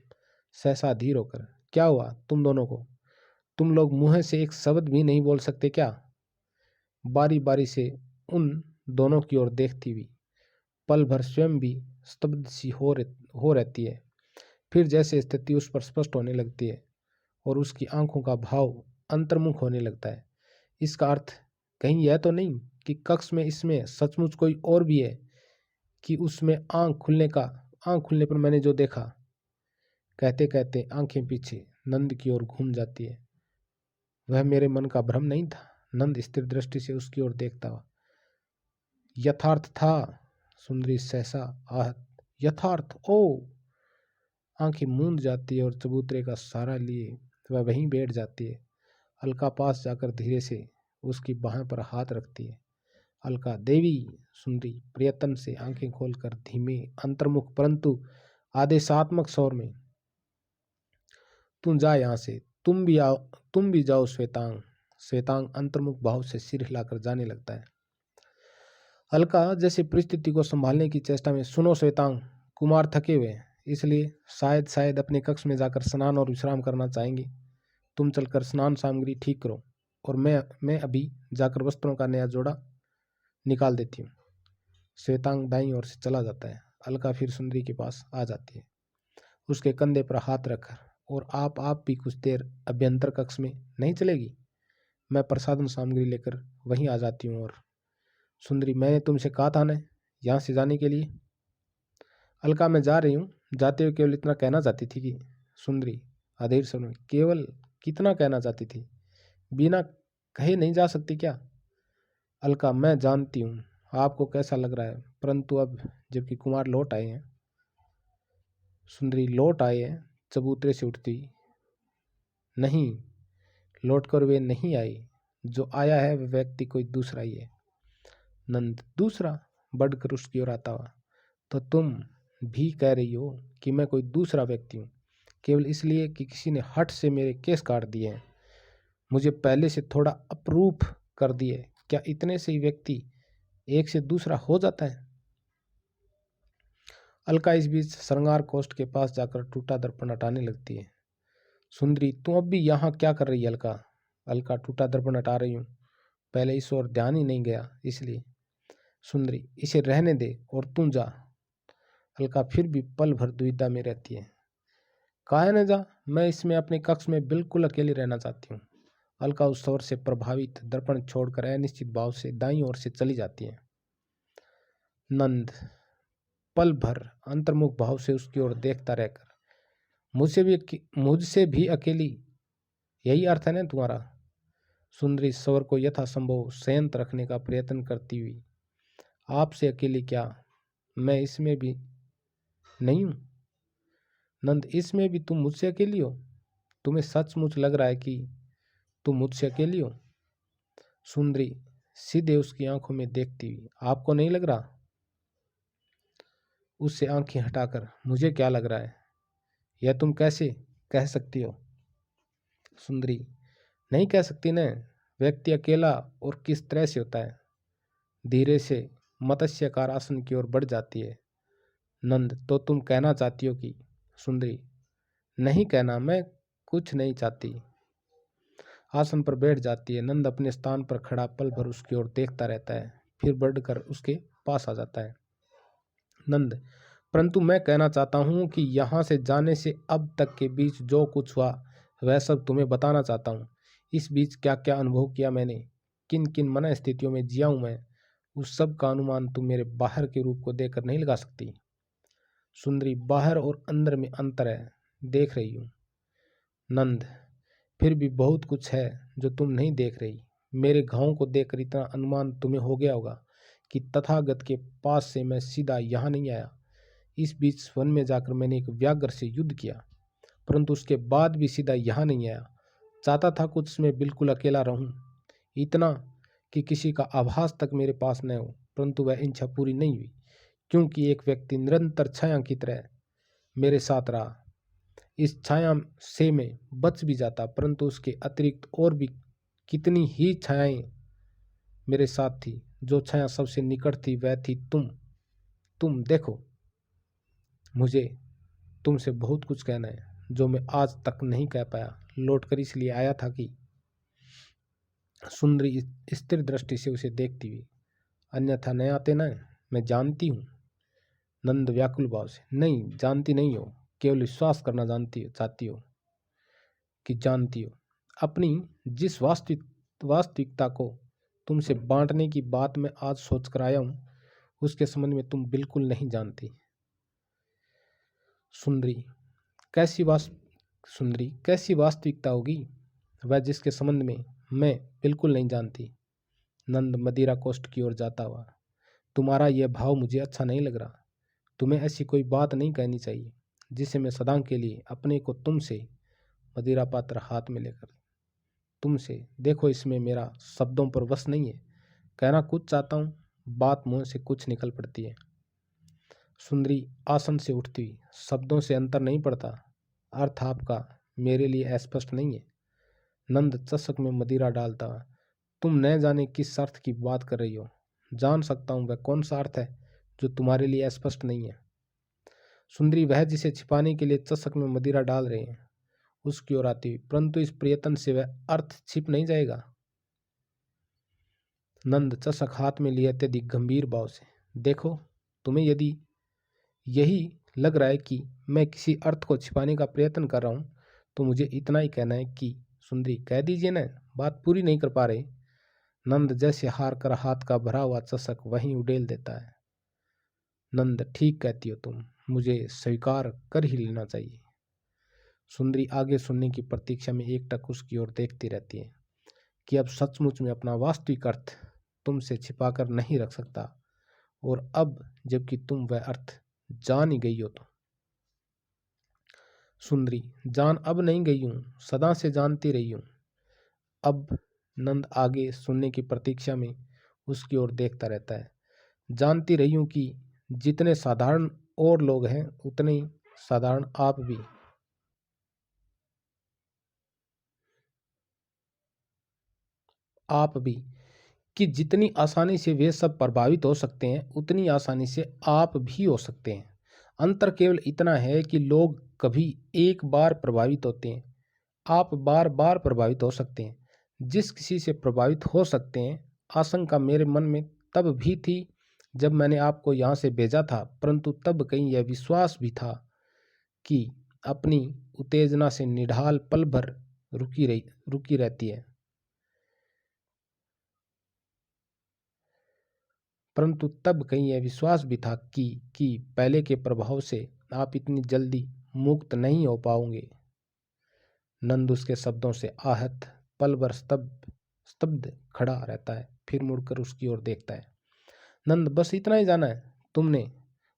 सहसा धीर होकर, क्या हुआ तुम दोनों को? तुम लोग मुंह से एक शब्द भी नहीं बोल सकते क्या? बारी बारी से उन दोनों की ओर देखती हुई पल भर स्वयं भी स्तब्ध सी हो रहती है। फिर जैसे स्थिति उस पर स्पष्ट होने लगती है और उसकी आंखों का भाव अंतर्मुख होने लगता है। इसका अर्थ कहीं यह तो नहीं कि कक्ष में इसमें सचमुच कोई और भी है, कि उसमें आंख खुलने पर मैंने जो देखा। कहते कहते आंखें पीछे नंद की ओर घूम जाती है। वह मेरे मन का भ्रम नहीं था? नंद स्थिर दृष्टि से उसकी ओर देखता हुआ, यथार्थ था। सुंदरी सहसा आहत, यथार्थ? ओ! आंखें मूंद जाती है और चबूतरे का सहारा लिए वह वहीं बैठ जाती है। अलका पास जाकर धीरे से उसकी बाह पर हाथ रखती है। अलका, देवी! सुंदरी प्रयत्न से आंखें खोलकर धीमे अंतर्मुख परंतु आदेशात्मक स्वर में, तुम जा यहाँ से, तुम भी आओ, तुम भी जाओ श्वेतांग। श्वेतांग अंतर्मुख भाव से सिर हिलाकर जाने लगता है। अलका जैसे परिस्थिति को संभालने की चेष्टा में, सुनो श्वेतांग, कुमार थके हुए हैं, इसलिए शायद अपने कक्ष में जाकर स्नान और विश्राम करना चाहेंगे। तुम चलकर स्नान सामग्री ठीक करो और मैं अभी जाकर वस्त्रों का नया जोड़ा निकाल देती हूँ। श्वेतांग दाईं ओर से चला जाता है। अलका फिर सुंदरी के पास आ जाती है, उसके कंधे पर हाथ रखकर, और आप भी कुछ देर अभ्यंतर कक्ष में नहीं चलेगी? मैं प्रसाधन सामग्री लेकर वहीं आ जाती हूँ। और सुंदरी, मैंने तुमसे कहा था ना यहाँ से जाने के लिए। अलका, मैं जा रही हूँ। जाते हुए केवल इतना कहना चाहती थी कि। सुंदरी अधीर स्वर में, केवल कितना कहना चाहती थी? बिना कहे नहीं जा सकती क्या? अलका, मैं जानती हूँ आपको कैसा लग रहा है, परंतु अब जबकि कुमार लौट आए हैं। सुंदरी, लौट आए हैं? चबूतरे से उठती, नहीं, लौटकर वे नहीं आए। जो आया है वह व्यक्ति कोई दूसरा ही है। नंद दूसरा? बढ़कर उसकी ओर आता हुआ, तो तुम भी कह रही हो कि मैं कोई दूसरा व्यक्ति हूँ, केवल इसलिए कि किसी ने हठ से मेरे केस काट दिए हैं, मुझे पहले से थोड़ा अपरूप कर दिए? क्या इतने से ही व्यक्ति एक से दूसरा हो जाता है? अलका इस बीच श्रृंगार कोष्ठ के पास जाकर टूटा दर्पण हटाने लगती है। सुंदरी, तू अब भी यहाँ क्या कर रही है? अलका, अलका, टूटा दर्पण हटा रही हूँ, पहले इस ओर ध्यान ही नहीं गया इसलिए। सुंदरी, इसे रहने दे और तू जा। अलका फिर भी पल भर दुविधा में रहती है। काहे न जा? मैं इसमें अपने कक्ष में बिल्कुल अकेली रहना चाहती हूँ। अलका उस स्वर से प्रभावित दर्पण छोड़कर अनिश्चित भाव से दाईं ओर से चली जाती है। नंद पल भर अंतर्मुख भाव से उसकी ओर देखता रहकर, मुझसे भी अकेली, यही अर्थ है ना तुम्हारा? सुंदरी स्वर को यथासंभव संयत रखने का प्रयत्न करती हुई, आपसे अकेली क्या? मैं इसमें भी नहीं हूं। नंद, इसमें भी तुम मुझसे अकेली हो? तुम्हें सचमुच लग रहा है कि तुम मुझसे अकेली हो? सुंदरी सीधे उसकी आंखों में देखती हुई, आपको नहीं लग रहा? उससे आंखें हटाकर, मुझे क्या लग रहा है, यह तुम कैसे कह सकती हो? सुंदरी, नहीं कह सकती न। व्यक्ति अकेला और किस तरह से होता है। धीरे से मत्स्यकार आसन की ओर बढ़ जाती है। नंद, तो तुम कहना चाहती हो कि? सुंदरी, नहीं कहना, मैं कुछ नहीं चाहती। आसन पर बैठ जाती है। नंद अपने स्थान पर खड़ा पल भर उसकी ओर देखता रहता है, फिर बढ़कर उसके पास आ जाता है। नंद, परंतु मैं कहना चाहता हूँ कि यहाँ से जाने से अब तक के बीच जो कुछ हुआ वह सब तुम्हें बताना चाहता हूँ। इस बीच क्या क्या अनुभव किया मैंने, किन किन मन स्थितियों में जिया हूँ मैं, उस सब का अनुमान तुम मेरे बाहर के रूप को देखकर नहीं लगा सकती। सुंदरी, बाहर और अंदर में अंतर है, देख रही हूँ। नंद, फिर भी बहुत कुछ है जो तुम नहीं देख रही। मेरे घावों को देखकर इतना अनुमान तुम्हें हो गया होगा कि तथागत के पास से मैं सीधा यहाँ नहीं आया। इस बीच वन में जाकर मैंने एक व्याघ्र से युद्ध किया, परंतु उसके बाद भी सीधा यहाँ नहीं आया। चाहता था कुछ में बिल्कुल अकेला रहूं, इतना कि किसी का आभास तक मेरे पास न हो, परंतु वह इच्छा पूरी नहीं हुई, क्योंकि एक व्यक्ति निरंतर छाया की तरह मेरे साथ रहा। इस छाया से मैं बच भी जाता, परंतु उसके अतिरिक्त और भी कितनी ही छायाएं मेरे साथ थी। जो छाया सबसे निकट थी वह थी तुम देखो, मुझे तुमसे बहुत कुछ कहना है जो मैं आज तक नहीं कह पाया। लौटकर इसलिए आया था कि सुंदरी स्थिर दृष्टि से उसे देखती हुई, अन्यथा न आते न, मैं जानती हूँ। नंद व्याकुल भाव से, नहीं जानती नहीं हो, केवल विश्वास करना चाहती हो कि जानती हो। अपनी जिस वास्तविकता को तुमसे बांटने की बात मैं आज सोच कर आया हूँ, उसके संबंध में तुम बिल्कुल नहीं जानती। सुंदरी कैसी वास्तविकता होगी वह जिसके संबंध में मैं बिल्कुल नहीं जानती। नंद मदिरा कोष्ठ की ओर जाता हुआ, तुम्हारा यह भाव मुझे अच्छा नहीं लग रहा। तुम्हें ऐसी कोई बात नहीं कहनी चाहिए जिसे मैं सदा के लिए अपने को तुमसे, मदिरा पात्र हाथ में लेकर, तुमसे, देखो इसमें मेरा शब्दों पर वश नहीं है। कहना कुछ चाहता हूँ, बात मुंह से कुछ निकल पड़ती है। सुंदरी आसन से उठती हुई, शब्दों से अंतर नहीं पड़ता, अर्थ आपका मेरे लिए अस्पष्ट नहीं है। नंद चषक में मदिरा डालता, तुम न जाने किस अर्थ की बात कर रही हो। जान सकता हूं वह कौन सा अर्थ है जो तुम्हारे लिए स्पष्ट नहीं है। सुंदरी, वह जिसे छिपाने के लिए चषक में मदिरा डाल रहे हैं उसकी ओर आती हुई, परंतु इस प्रयत्न से वह अर्थ छिप नहीं जाएगा। नंद चषक हाथ में लिए अत्यधिक गंभीर भाव से, देखो, तुम्हें यदि यही लग रहा है कि मैं किसी अर्थ को छिपाने का प्रयत्न कर रहा हूं, तो मुझे इतना ही कहना है कि सुंदरी कह दीजिए ना, बात पूरी नहीं कर पा रहे। नंद जैसे हार कर हाथ का भरा हुआ चषक वहीं उड़ेल देता है। नंद, ठीक कहती हो तुम, मुझे स्वीकार कर ही लेना चाहिए। सुंदरी आगे सुनने की प्रतीक्षा में एकटक उसकी ओर देखती रहती है कि अब सचमुच में अपना वास्तविक अर्थ तुमसे छिपाकर नहीं रख सकता, और अब जबकि तुम वह अर्थ जान ही गई हो तो। सुंदरी, जान अब नहीं गई हूं, सदा से जानती रही हूं। अब नंद आगे सुनने की प्रतीक्षा में उसकी ओर देखता रहता है। जानती रही हूं कि जितने साधारण और लोग हैं उतने ही साधारण आप भी, कि जितनी आसानी से वे सब प्रभावित हो सकते हैं उतनी आसानी से आप भी हो सकते हैं। अंतर केवल इतना है कि लोग कभी एक बार प्रभावित होते हैं, आप बार बार प्रभावित हो सकते हैं। जिस किसी से प्रभावित हो सकते हैं, आशंका मेरे मन में तब भी थी जब मैंने आपको यहाँ से भेजा था, परंतु तब कहीं यह विश्वास भी था कि अपनी उत्तेजना से निढाल पल भर रुकी रहती है, परंतु तब कहीं यह विश्वास भी था कि पहले के प्रभाव से आप इतनी जल्दी मुक्त नहीं हो पाओगे। नंद उसके शब्दों से आहत पल भर स्तब्ध खड़ा रहता है, फिर मुड़कर उसकी ओर देखता है। नंद, बस इतना ही जाना है तुमने,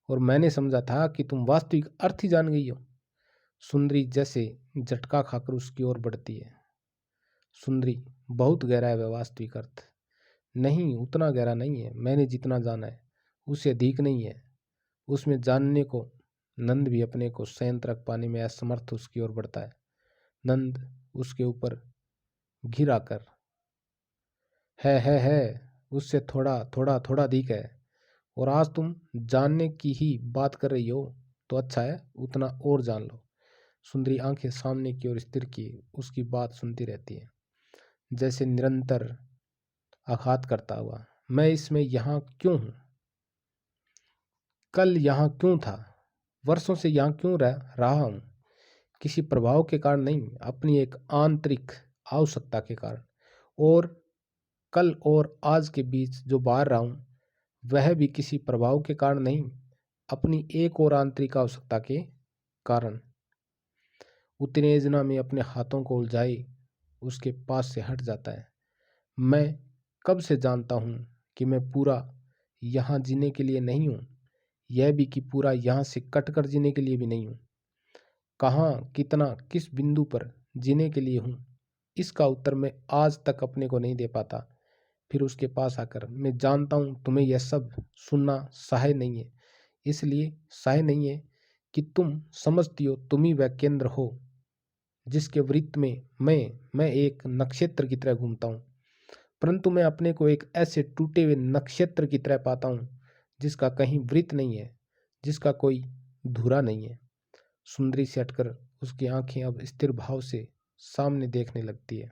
और मैंने समझा था कि तुम वास्तविक अर्थ ही जान गई हो। सुंदरी जैसे झटका खाकर उसकी ओर बढ़ती है। सुंदरी, बहुत गहरा है वह वास्तविक अर्थ। नहीं, उतना गहरा नहीं है, मैंने जितना जाना है उससे अधिक नहीं है। उसमें जानने को नंद भी अपने को संयंत्र रख पाने में असमर्थ उसकी ओर बढ़ता है। नंद उसके ऊपर घिरा कर, है उससे थोड़ा थोड़ा थोड़ा अधिक है, और आज तुम जानने की ही बात कर रही हो तो अच्छा है, उतना और जान लो। सुंदरी आंखें सामने की ओर स्थिर किए उसकी बात सुनती रहती है, जैसे निरंतर आघात करता हुआ। मैं इसमें यहाँ क्यों हूँ, कल यहाँ क्यों था, वर्षों से यहाँ क्यों रहा हूँ? किसी प्रभाव के कारण नहीं, अपनी एक आंतरिक आवश्यकता के कारण। और कल और आज के बीच जो बाहर रहा हूँ वह भी किसी प्रभाव के कारण नहीं, अपनी एक और आंतरिक आवश्यकता के कारण। उत्तेजना में अपने हाथों को उलझाए उसके पास से हट जाता है। मैं कब से जानता हूँ कि मैं पूरा यहाँ जीने के लिए नहीं हूँ, यह भी कि पूरा यहाँ से कटकर जीने के लिए भी नहीं हूँ। कहाँ, कितना, किस बिंदु पर जीने के लिए हूँ, इसका उत्तर मैं आज तक अपने को नहीं दे पाता। फिर उसके पास आकर मैं जानता हूँ तुम्हें यह सब सुनना सहाय नहीं है, इसलिए सहाय नहीं है कि तुम समझती हो तुम ही वह केंद्र हो जिसके वृत्त में मैं एक नक्षत्र की तरह घूमता हूँ। परंतु मैं अपने को एक ऐसे टूटे हुए नक्षत्र की तरह पाता हूँ जिसका कहीं वृत्त नहीं है, जिसका कोई धुरा नहीं है। सुंदरी से हटकर उसकी आंखें अब स्थिर भाव से सामने देखने लगती है।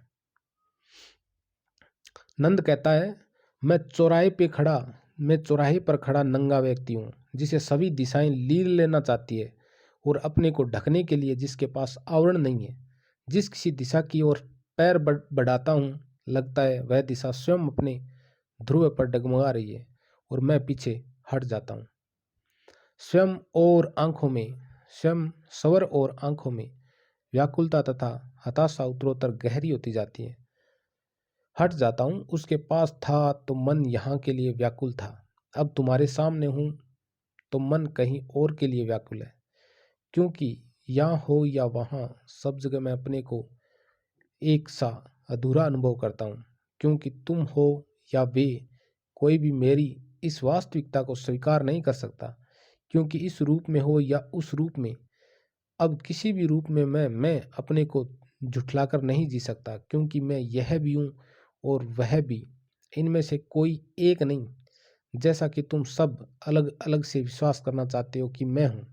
नंद कहता है, मैं चौराहे पर खड़ा नंगा व्यक्ति हूँ जिसे सभी दिशाएं लील लेना चाहती है और अपने को ढकने के लिए जिसके पास आवरण नहीं है। जिस किसी दिशा की ओर पैर बढ़ाता हूँ, लगता है वह दिशा स्वयं अपने ध्रुव पर डगमगा रही है और मैं पीछे हट जाता हूँ। स्वयं स्वर और आंखों में व्याकुलता तथा हताशा उत्तरोत्तर गहरी होती जाती है। हट जाता हूँ। उसके पास था तो मन यहाँ के लिए व्याकुल था, अब तुम्हारे सामने हूँ तो मन कहीं और के लिए व्याकुल है। क्योंकि यहाँ हो या वहाँ, सब जगह मैं अपने को एक सा अधूरा अनुभव करता हूँ। क्योंकि तुम हो या वे, कोई भी मेरी इस वास्तविकता को स्वीकार नहीं कर सकता। क्योंकि इस रूप में हो या उस रूप में, अब किसी भी रूप में मैं अपने को झुठलाकर नहीं जी सकता। क्योंकि मैं यह भी हूँ और वह भी, इनमें से कोई एक नहीं, जैसा कि तुम सब अलग अलग से विश्वास करना चाहते हो कि मैं हूँ।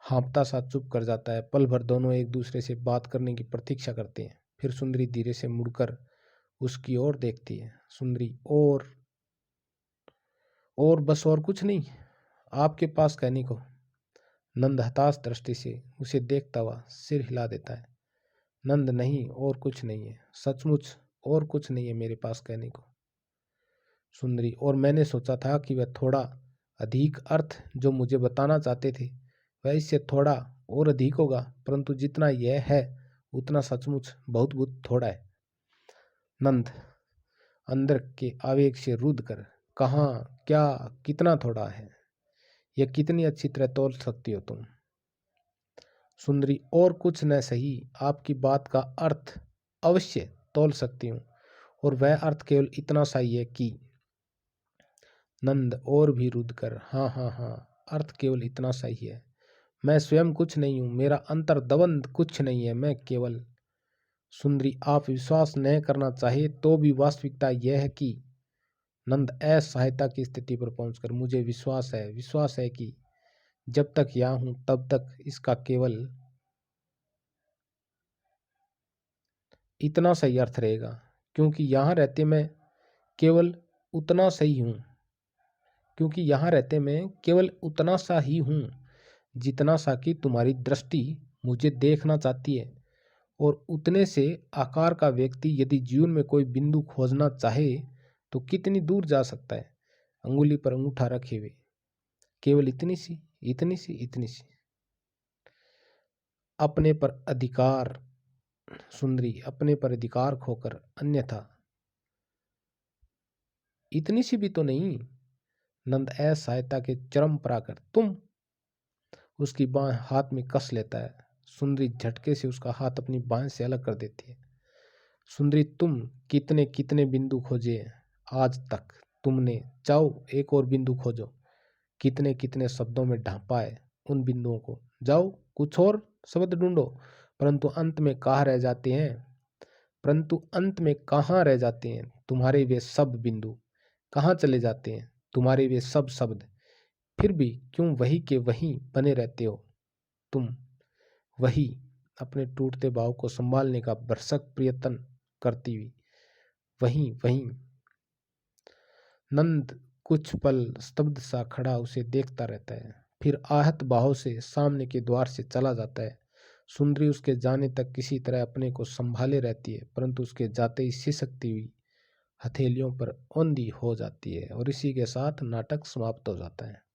हाँफता सा चुप कर जाता है। पल भर दोनों एक दूसरे से बात करने की प्रतीक्षा करते हैं। फिर सुंदरी धीरे से मुड़कर उसकी ओर देखती है। सुंदरी, और बस और कुछ नहीं आपके पास कहने को? नंद हताश दृष्टि से उसे देखता हुआ सिर हिला देता है। नंद, नहीं, और कुछ नहीं है, सचमुच और कुछ नहीं है मेरे पास कहने को। सुंदरी, और मैंने सोचा था कि वह थोड़ा अधिक अर्थ जो मुझे बताना चाहते थे वह इससे थोड़ा और अधिक होगा, परंतु जितना यह है उतना सचमुच बहुत बहुत थोड़ा है। नंद अंदर के आवेग से रुद्ध कर, कहाँ, क्या, कितना थोड़ा है, यह कितनी अच्छी तरह तोल सकती हो तुम? सुंदरी, और कुछ न सही, आपकी बात का अर्थ अवश्य तोल सकती हूँ, और वह अर्थ केवल इतना सा ही है कि। नंद और भी रुद्ध कर, हाँ हाँ हाँ, अर्थ केवल इतना सा ही है। मैं स्वयं कुछ नहीं हूँ, मेरा अंतर्द्वंद कुछ नहीं है, मैं केवल। सुंदरी, आप विश्वास न करना चाहे तो भी वास्तविकता यह है कि। नंद असहायता की स्थिति पर पहुंचकर, मुझे विश्वास है कि जब तक यहाँ हूं तब तक इसका केवल इतना सही अर्थ रहेगा। क्योंकि यहाँ रहते मैं केवल उतना सही हूँ क्योंकि यहाँ रहते मैं केवल उतना सा ही हूँ जितना सा कि तुम्हारी दृष्टि मुझे देखना चाहती है। और उतने से आकार का व्यक्ति यदि जीवन में कोई बिंदु खोजना चाहे तो कितनी दूर जा सकता है, अंगुली पर अंगूठा रखे हुए, केवल इतनी सी, इतनी सी, इतनी सी। अपने पर अधिकार, सुंदरी, अपने पर अधिकार खोकर, अन्यथा इतनी सी भी तो नहीं। नंद असहायता के चरम पर आकर, तुम, उसकी बाह हाथ में कस लेता है। सुंदरी झटके से उसका हाथ अपनी बाह से अलग कर देती है। सुंदरी, तुम कितने कितने बिंदु खोजे आज तक, तुमने जाओ एक और बिंदु खोजो। कितने कितने शब्दों में ढांपा है उन बिंदुओं को, जाओ कुछ और शब्द ढूंढो, परंतु अंत में कहाँ रह जाते हैं, तुम्हारे वे सब बिंदु कहाँ चले जाते हैं, तुम्हारे वे सब शब्द? फिर भी क्यों वही के वहीं बने रहते हो तुम? वही अपने टूटते भाव को संभालने का भरसक प्रयत्न करती हुई, वहीं वहीं। नंद कुछ पल स्तब्ध सा खड़ा उसे देखता रहता है, फिर आहत भाव से सामने के द्वार से चला जाता है। सुंदरी उसके जाने तक किसी तरह अपने को संभाले रहती है, परंतु उसके जाते ही सिसकती हुई हथेलियों पर औंधी हो जाती है, और इसी के साथ नाटक समाप्त हो जाता है।